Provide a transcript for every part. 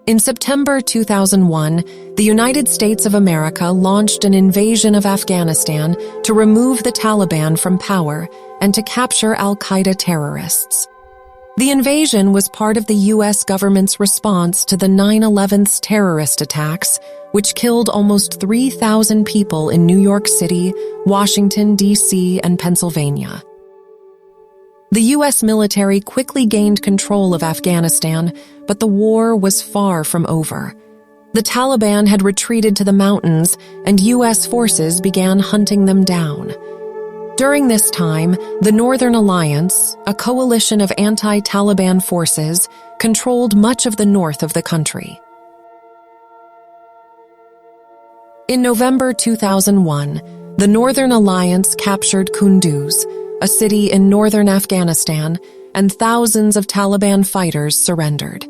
In September 2001, the United States of America launched an invasion of Afghanistan to remove the Taliban from power and to capture al-Qaeda terrorists. The invasion was part of the U.S. government's response to the 9/11 terrorist attacks, which killed almost 3,000 people in New York City, Washington, D.C., and Pennsylvania. The U.S. military quickly gained control of Afghanistan, but the war was far from over. The Taliban had retreated to the mountains, and U.S. forces began hunting them down. During this time, the Northern Alliance, a coalition of anti-Taliban forces, controlled much of the north of the country. In November 2001, the Northern Alliance captured Kunduz, a city in northern Afghanistan, and thousands of Taliban fighters surrendered.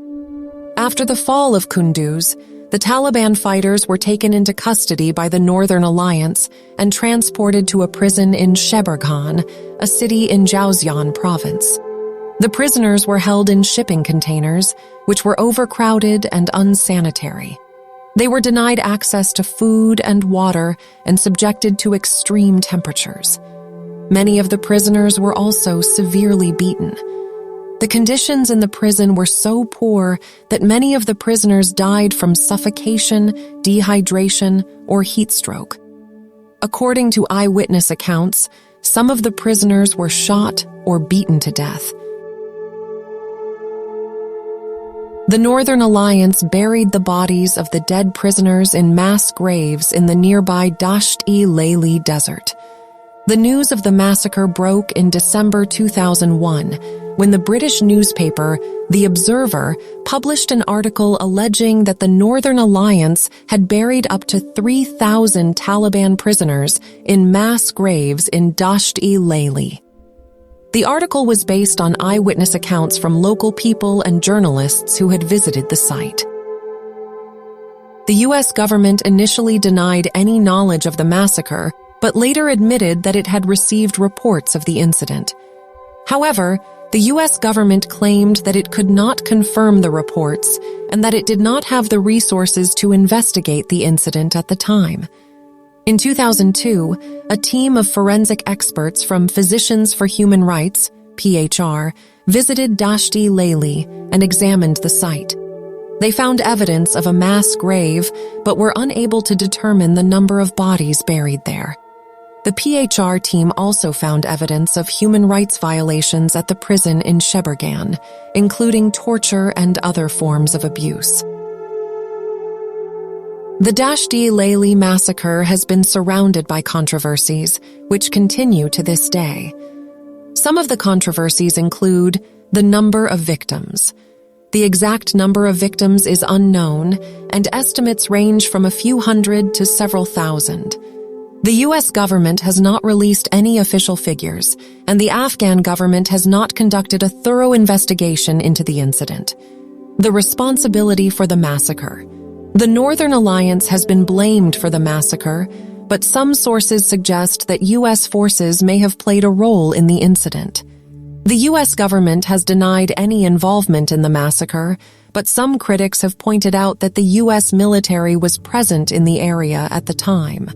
After the fall of Kunduz, the Taliban fighters were taken into custody by the Northern Alliance and transported to a prison in Sheberghan, a city in Jowzjan province. The prisoners were held in shipping containers, which were overcrowded and unsanitary. They were denied access to food and water and subjected to extreme temperatures. Many of the prisoners were also severely beaten. The conditions in the prison were so poor that many of the prisoners died from suffocation, dehydration, or heat stroke. According to eyewitness accounts, some of the prisoners were shot or beaten to death. The Northern Alliance buried the bodies of the dead prisoners in mass graves in the nearby Dasht-e-Leili desert. The news of the massacre broke in December 2001, when the British newspaper, The Observer, published an article alleging that the Northern Alliance had buried up to 3,000 Taliban prisoners in mass graves in Dasht-e-Leili. The article was based on eyewitness accounts from local people and journalists who had visited the site. The U.S. government initially denied any knowledge of the massacre, but later admitted that it had received reports of the incident. However, the U.S. government claimed that it could not confirm the reports and that it did not have the resources to investigate the incident at the time. In 2002, a team of forensic experts from Physicians for Human Rights, PHR, visited Dasht-e-Leili and examined the site. They found evidence of a mass grave, but were unable to determine the number of bodies buried there. The PHR team also found evidence of human rights violations at the prison in Sheberghan, including torture and other forms of abuse. The Dasht-e-Leili massacre has been surrounded by controversies, which continue to this day. Some of the controversies include the number of victims. The exact number of victims is unknown, and estimates range from a few hundred to several thousand. The U.S. government has not released any official figures, and the Afghan government has not conducted a thorough investigation into the incident. The responsibility for the massacre. The Northern Alliance has been blamed for the massacre, but some sources suggest that U.S. forces may have played a role in the incident. The U.S. government has denied any involvement in the massacre, but some critics have pointed out that the U.S. military was present in the area at the time.